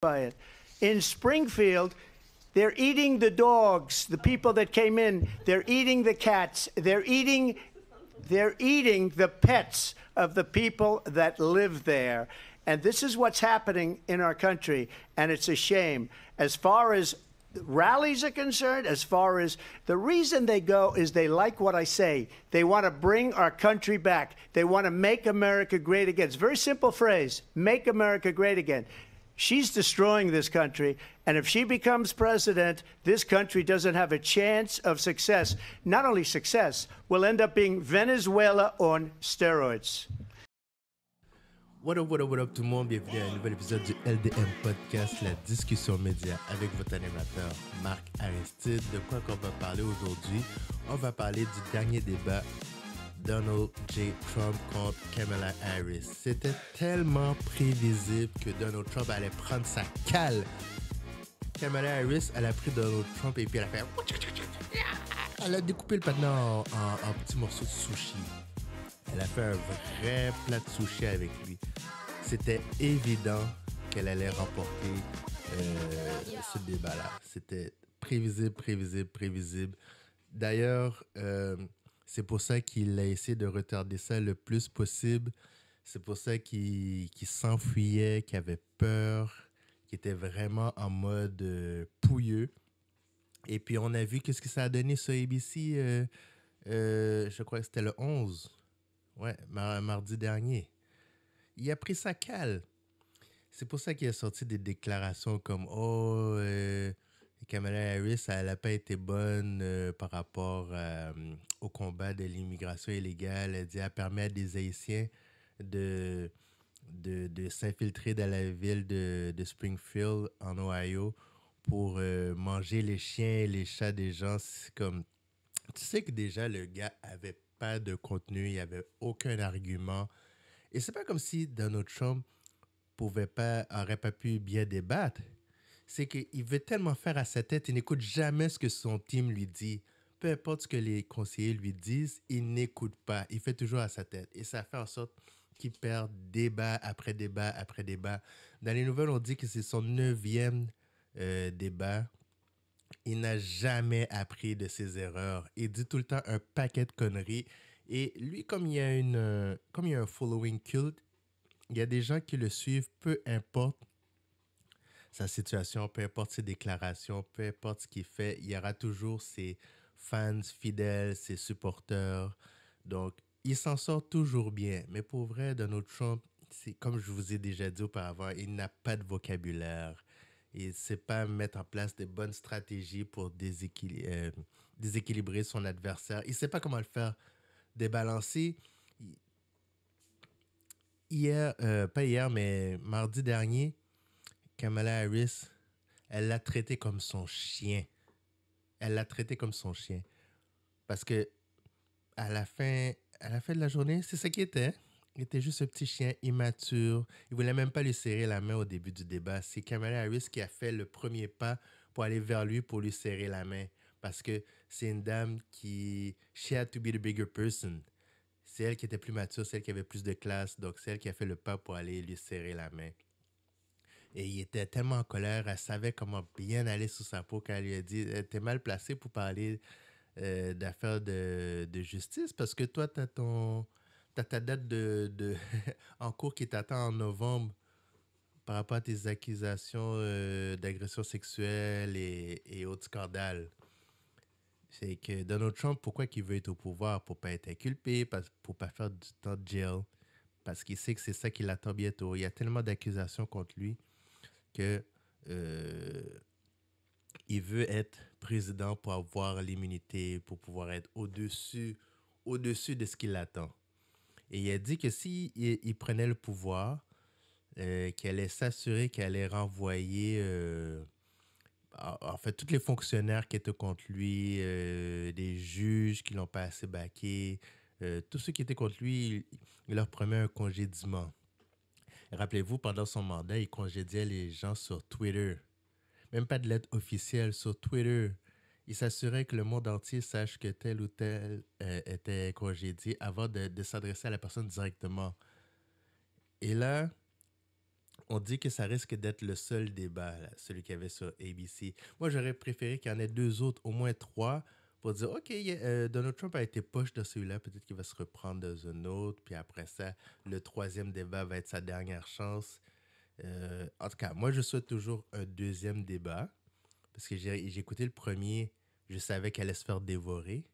by it. In Springfield, they're eating the dogs, the people that came in. They're eating the cats. They're eating the pets of the people that live there. And this is what's happening in our country, and it's a shame. As far as rallies are concerned, as far as the reason they go is they like what I say. They want to bring our country back. They want to make America great again. It's a very simple phrase, make America great again. She's destroying this country, and if she becomes president, this country doesn't have a chance of success. Not only success, we'll end up being Venezuela on steroids. What up tout le monde, bienvenue à un nouvel épisode du LDM Podcast, la discussion média avec votre animateur Marc Aristide. De quoi qu'on va parler aujourd'hui? On va parler du dernier débat Donald J. Trump contre Kamala Harris. C'était tellement prévisible que Donald Trump allait prendre sa cale. Kamala Harris, elle a pris Donald Trump et puis elle a fait... Elle a découpé le patin en petits morceaux de sushi. Elle a fait un vrai plat de sushi avec lui. C'était évident qu'elle allait remporter ce débat-là. C'était prévisible. D'ailleurs, c'est pour ça qu'il a essayé de retarder ça le plus possible. C'est pour ça qu'il s'enfuyait, qu'il avait peur, qu'il était vraiment en mode pouilleux. Et puis, on a vu qu'est-ce que ça a donné sur ABC. Je crois que c'était le 11. Ouais, mardi dernier. Il a pris sa cale. C'est pour ça qu'il a sorti des déclarations comme « Oh, Kamala Harris, elle n'a pas été bonne par rapport au combat de l'immigration illégale. » Elle dit « Elle permet à des Haïtiens de s'infiltrer dans la ville de Springfield, en Ohio, pour manger les chiens et les chats des gens. » C'est comme... Tu sais que déjà, le gars avait pas de contenu, il n'y avait aucun argument. Et c'est pas comme si Donald Trump aurait pas pu bien débattre. C'est qu'il veut tellement faire à sa tête, il n'écoute jamais ce que son team lui dit. Peu importe ce que les conseillers lui disent, il n'écoute pas. Il fait toujours à sa tête. Et ça fait en sorte qu'il perd débat après débat après débat. Dans les nouvelles, on dit que c'est son 9e débat. Il n'a jamais appris de ses erreurs. Il dit tout le temps un paquet de conneries. Et lui, comme il y a un following culte, il y a des gens qui le suivent, peu importe sa situation, peu importe ses déclarations, peu importe ce qu'il fait, il y aura toujours ses fans fidèles, ses supporters. Donc, il s'en sort toujours bien. Mais pour vrai, Donald Trump, c'est comme je vous ai déjà dit auparavant, il n'a pas de vocabulaire. Il ne sait pas mettre en place de bonnes stratégies pour déséquilibrer son adversaire. Il ne sait pas comment le faire débalancer. Pas hier, mais mardi dernier, Kamala Harris, elle l'a traité comme son chien. Parce que à la fin de la journée, c'est ça qu'il était. Il était juste un petit chien immature. Il ne voulait même pas lui serrer la main au début du débat. C'est Kamala Harris qui a fait le premier pas pour aller vers lui pour lui serrer la main. Parce que c'est une dame qui... She had to be the bigger person. C'est elle qui était plus mature, c'est elle qui avait plus de classe. Donc, c'est elle qui a fait le pas pour aller lui serrer la main. Et il était tellement en colère. Elle savait comment bien aller sous sa peau quand elle lui a dit « T'es mal placé pour parler d'affaires de justice parce que toi, t'as ta date en cours qui t'attend en novembre par rapport à tes accusations d'agression sexuelle et autres scandales. » C'est que Donald Trump, pourquoi il veut être au pouvoir? Pour ne pas être inculpé, pour ne pas faire du temps de jail. Parce qu'il sait que c'est ça qui l'attend bientôt. Il y a tellement d'accusations contre lui que il veut être président pour avoir l'immunité, pour pouvoir être au-dessus de ce qui l'attend. Et il a dit que s'il il prenait le pouvoir, qu'il allait s'assurer qu'il allait renvoyer en fait tous les fonctionnaires qui étaient contre lui, des juges qui l'ont pas assez baqué, tous ceux qui étaient contre lui, il leur promet un congédiement. Rappelez-vous, pendant son mandat, il congédiait les gens sur Twitter. Même pas de lettre officielle sur Twitter. Il s'assurait que le monde entier sache que tel ou tel était congédié avant de s'adresser à la personne directement. Et là, On dit que ça risque d'être le seul débat, là, celui qu'il y avait sur ABC. Moi, j'aurais préféré qu'il y en ait deux autres, au moins trois, pour dire, OK, Donald Trump a été poche dans celui-là, peut-être qu'il va se reprendre dans un autre, puis après ça, le troisième débat va être sa dernière chance. En tout cas, moi, je souhaite toujours un deuxième débat, parce que j'ai écouté le premier, je savais qu'elle allait se faire dévorer,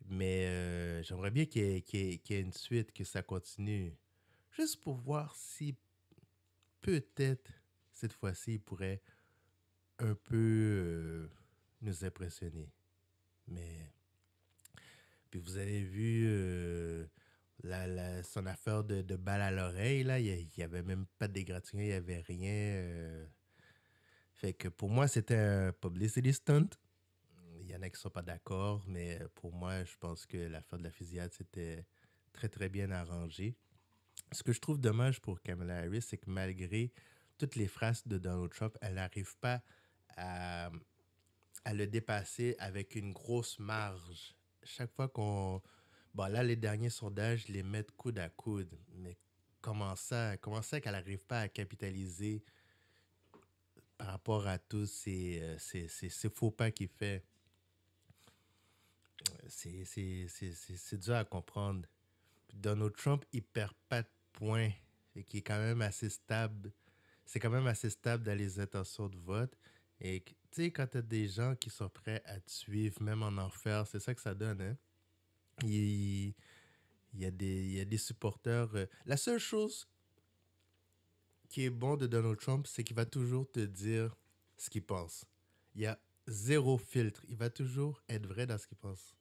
mais j'aimerais bien qu'il y ait une suite, que ça continue, juste pour voir si peut-être cette fois-ci il pourrait un peu nous impressionner. Mais puis vous avez vu son affaire de balle à l'oreille, là, il y avait même pas d'égratignure, il n'y avait rien. Fait que pour moi, c'était un publicity stunt. Il y en a qui sont pas d'accord, mais pour moi, je pense que l'affaire de la fusillade, c'était très, très bien arrangé. Ce que je trouve dommage pour Kamala Harris, c'est que malgré toutes les phrases de Donald Trump, elle n'arrive pas à, à le dépasser avec une grosse marge. Chaque fois qu'on... Bon, là, les derniers sondages les mettent coude à coude. Mais comment ça qu'elle n'arrive pas à capitaliser par rapport à tous ces faux pas qu'il fait? C'est dur à comprendre. Puis Donald Trump, il perd pas de points. Et qui est quand même assez stable. C'est quand même assez stable dans les intentions de vote. Et tu sais, quand t'as des gens qui sont prêts à te suivre, même en enfer, c'est ça que ça donne, hein? Il, il y a des supporters. La seule chose qui est bon de Donald Trump, c'est qu'il va toujours te dire ce qu'il pense. Il y a zéro filtre. Il va toujours être vrai dans ce qu'il pense.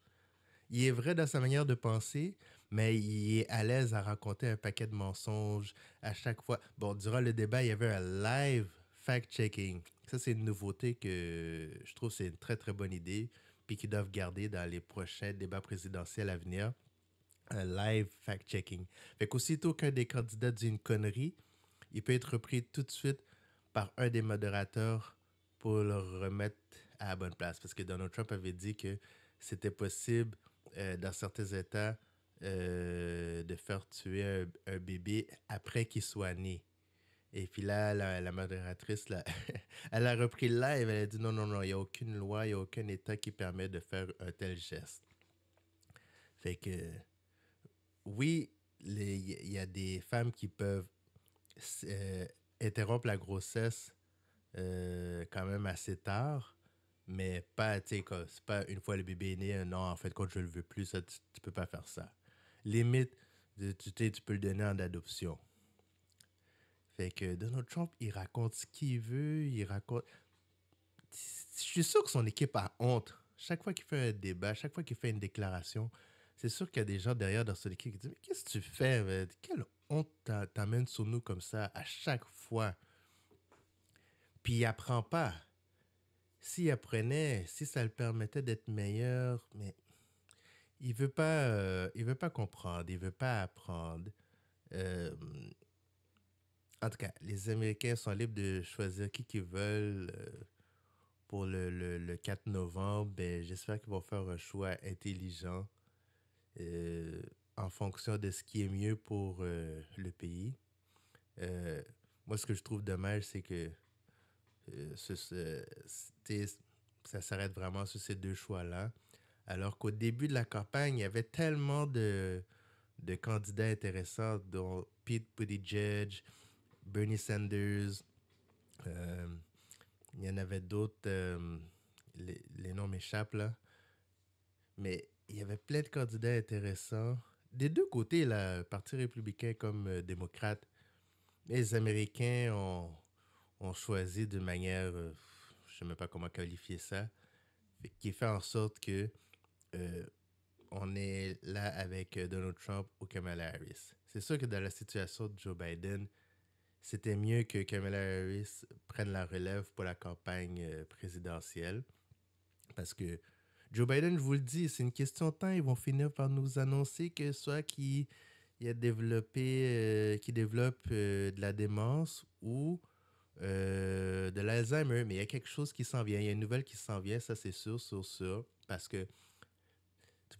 Il est vrai dans sa manière de penser, mais il est à l'aise à raconter un paquet de mensonges à chaque fois. Bon, durant le débat, il y avait un live fact-checking. Ça, c'est une nouveauté que je trouve c'est une très, très bonne idée, puis qu'ils doivent garder dans les prochains débats présidentiels à venir. Un live fact-checking. Fait qu'aussitôt qu'un des candidats dit une connerie, il peut être repris tout de suite par un des modérateurs pour le remettre à la bonne place. Parce que Donald Trump avait dit que c'était possible dans certains États de faire tuer un bébé après qu'il soit né. Et puis là, la modératrice, là, elle a repris le live, elle a dit non, non, non, il n'y a aucune loi, il n'y a aucun État qui permet de faire un tel geste. Fait que, oui, il y a des femmes qui peuvent euh, interrompre la grossesse quand même assez tard, mais pas, tu sais, c'est pas une fois le bébé est né, non, en fait, quand je le veux plus, ça, tu peux pas faire ça. Limite, tu peux le donner en adoption. Fait que Donald Trump, il raconte ce qu'il veut, il raconte... Je suis sûr que son équipe a honte. Chaque fois qu'il fait un débat, chaque fois qu'il fait une déclaration, c'est sûr qu'il y a des gens derrière dans son équipe qui disent « Mais qu'est-ce que tu fais? Man? Quelle honte t'amènes sur nous comme ça à chaque fois? » Puis il apprend pas. S'il apprenait, si ça le permettait d'être meilleur, mais il veut pas comprendre, il veut pas apprendre. Euh, En tout cas, les Américains sont libres de choisir qui qu'ils veulent pour le 4 novembre. Ben, j'espère qu'ils vont faire un choix intelligent euh, en fonction de ce qui est mieux pour le pays. Euh, Moi, ce que je trouve dommage, c'est que ça s'arrête vraiment sur ces deux choix-là. Alors qu'au début de la campagne, il y avait tellement de candidats intéressants, dont Pete Buttigieg, Bernie Sanders. euh, il y en avait d'autres, les noms m'échappent là. Mais il y avait plein de candidats intéressants. Des deux côtés, là, Parti républicain comme démocrate. Mais les Américains ont choisi de manière, je ne sais même pas comment qualifier ça, qui fait en sorte que euh, on est là avec Donald Trump ou Kamala Harris. C'est sûr que dans la situation de Joe Biden, c'était mieux que Kamala Harris prenne la relève pour la campagne présidentielle. Parce que Joe Biden, je vous le dis, c'est une question de temps. Ils vont finir par nous annoncer que soit qu'il a développé, qu'il développe de la démence ou de l'Alzheimer. Mais il y a quelque chose qui s'en vient. Il y a une nouvelle qui s'en vient, ça c'est sûr, sûr, sûr. Parce que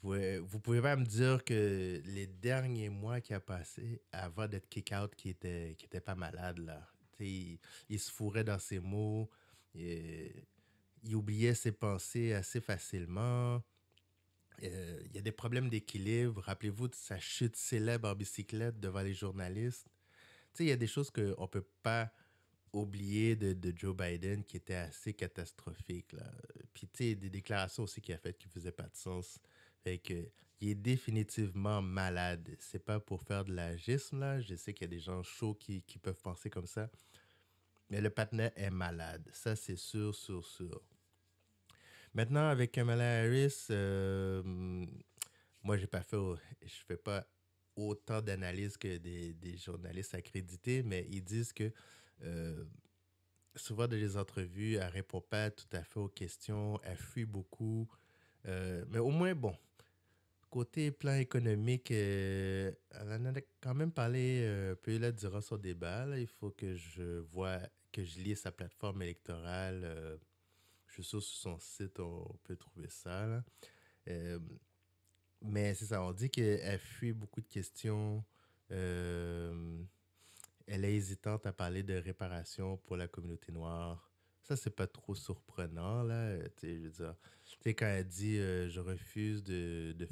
vous pouvez pas me dire que les derniers mois qu'il a passé avant d'être kick-out, qui était pas malade, là. Tu sais, il se fourrait dans ses mots, il, il oubliait ses pensées assez facilement. Il y a des problèmes d'équilibre. Rappelez-vous de sa chute célèbre en bicyclette devant les journalistes. Tu sais, il y a des choses qu'on ne peut pas oublier de Joe Biden qui étaient assez catastrophiques, là. Puis, tu sais, des déclarations aussi qu'il a faites qui ne faisaient pas de sens. Fait que, il est définitivement malade. C'est pas pour faire de l'agisme, là. Je sais qu'il y a des gens chauds qui peuvent penser comme ça. Mais le patinet est malade. Ça, c'est sûr, sûr, sûr. Maintenant, avec Kamala Harris, moi, je fais pas autant d'analyses que des journalistes accrédités, mais ils disent que euh, souvent dans les entrevues, elle répond pas tout à fait aux questions, elle fuit beaucoup. Mais au moins, bon, côté plan économique, elle en a quand même parlé un peu là, durant son débat. Là. Il faut que je lis sa plateforme électorale. Je suis sûr sur son site, on peut trouver ça. Là. Euh, mais c'est ça, on dit qu'elle fuit beaucoup de questions. Euh, Elle est hésitante à parler de réparation pour la communauté noire. Ça, c'est pas trop surprenant, là. Tu sais, je veux dire, tu sais, quand elle dit je refuse de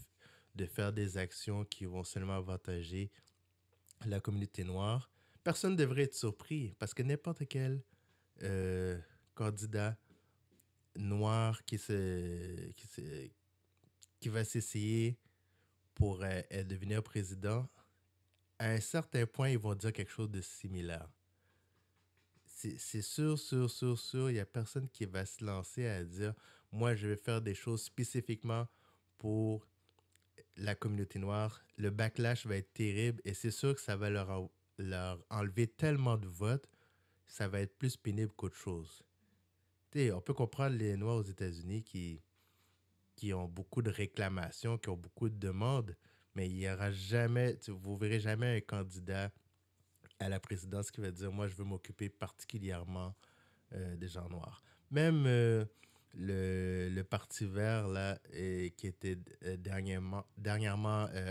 faire des actions qui vont seulement avantager la communauté noire, personne ne devrait être surpris parce que n'importe quel euh, candidat noir qui va s'essayer pour devenir président, à un certain point, ils vont dire quelque chose de similaire. C'est sûr, sûr, sûr, sûr, il n'y a personne qui va se lancer à dire, moi, je vais faire des choses spécifiquement pour la communauté noire. Le backlash va être terrible et c'est sûr que ça va leur enlever tellement de votes, ça va être plus pénible qu'autre chose. Tu sais, on peut comprendre les Noirs aux États-Unis qui ont beaucoup de réclamations, qui ont beaucoup de demandes, mais il y aura jamais, vous verrez jamais un candidat à la présidence qui va dire, moi, je veux m'occuper particulièrement des gens noirs. Même le Parti vert, là, qui était dernièrement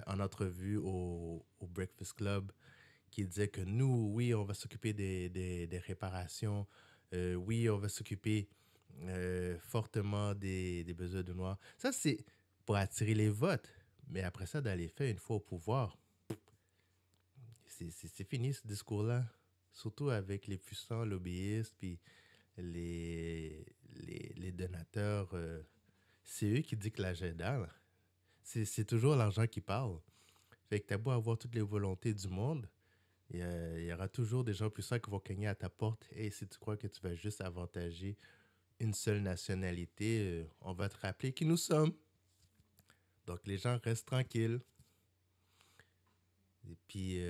en entrevue au Breakfast Club, qui disait que nous, oui, on va s'occuper des réparations, oui, on va s'occuper fortement des besoins de noirs. Ça, c'est pour attirer les votes. Mais après ça, dans les faits, une fois au pouvoir, c'est fini ce discours-là. Surtout avec les puissants lobbyistes, puis les donateurs. C'est eux qui dictent l'agenda, là. C'est toujours l'argent qui parle. Fait que t'as beau avoir toutes les volontés du monde, il y aura toujours des gens puissants qui vont cogner à ta porte. Et si tu crois que tu vas juste avantager une seule nationalité, on va te rappeler qui nous sommes. Donc les gens restent tranquilles. Et puis,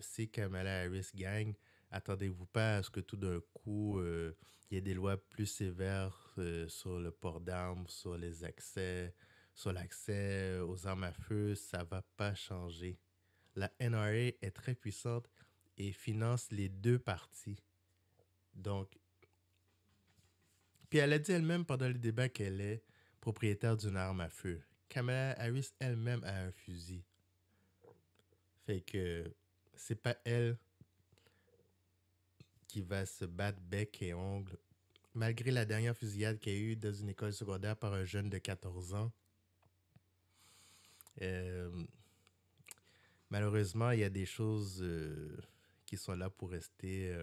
si Kamala Harris gagne, attendez-vous pas à ce que tout d'un coup, il y ait des lois plus sévères sur le port d'armes, sur l'accès aux armes à feu. Ça va pas changer. La NRA est très puissante et finance les deux partis. Donc, puis elle a dit elle-même pendant le débat qu'elle est propriétaire d'une arme à feu. Kamala Harris elle-même a un fusil. Fait que c'est pas elle qui va se battre bec et ongle. Malgré la dernière fusillade qu'il y a eu dans une école secondaire par un jeune de 14 ans, euh, malheureusement, il y a des choses qui sont là pour rester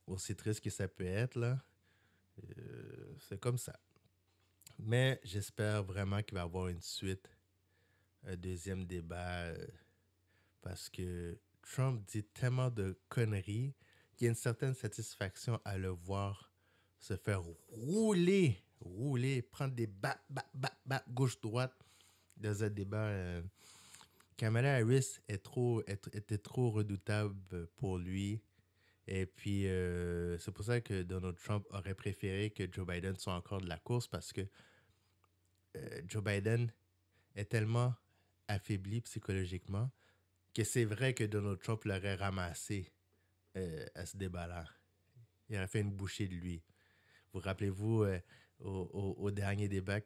aussi triste que ça peut être, là. C'est comme ça. Mais j'espère vraiment qu'il va y avoir une suite, un deuxième débat, parce que Trump dit tellement de conneries qu'il y a une certaine satisfaction à le voir se faire rouler, prendre des gauche-droite dans un débat. Kamala Harris était trop redoutable pour lui. Et puis, c'est pour ça que Donald Trump aurait préféré que Joe Biden soit encore de la course parce que Joe Biden est tellement affaibli psychologiquement que c'est vrai que Donald Trump l'aurait ramassé à ce débat-là. Il aurait fait une bouchée de lui. Vous rappelez-vous au dernier débat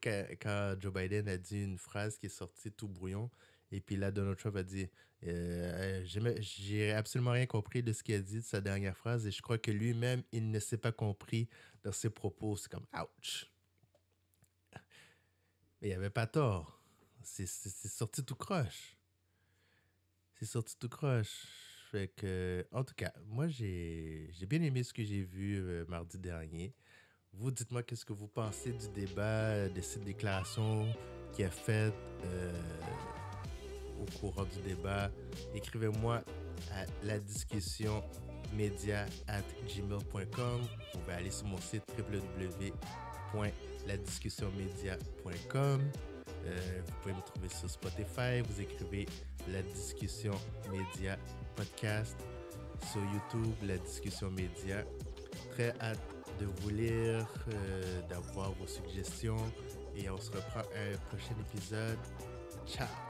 quand Joe Biden a dit une phrase qui est sortie tout brouillon et puis là Donald Trump a dit j'ai absolument rien compris de ce qu'il a dit de sa dernière phrase et je crois que lui-même il ne s'est pas compris dans ses propos. C'est comme ouch. Mais il avait pas tort. C'est sorti tout croche. C'est sorti tout croche. Fait que, en tout cas, moi, j'ai bien aimé ce que j'ai vu mardi dernier. Vous, dites-moi qu'est-ce que vous pensez du débat, de cette déclaration qu'il a faite au courant du débat. Écrivez-moi à la discussion media@gmail.com. Vous pouvez aller sur mon site www.ladiscussionmedia.com. Vous pouvez me trouver sur Spotify. Vous écrivez La Discussion Média Podcast. Sur YouTube, La Discussion Média. Très hâte de vous lire, d'avoir vos suggestions. Et on se reprend à un prochain épisode. Ciao!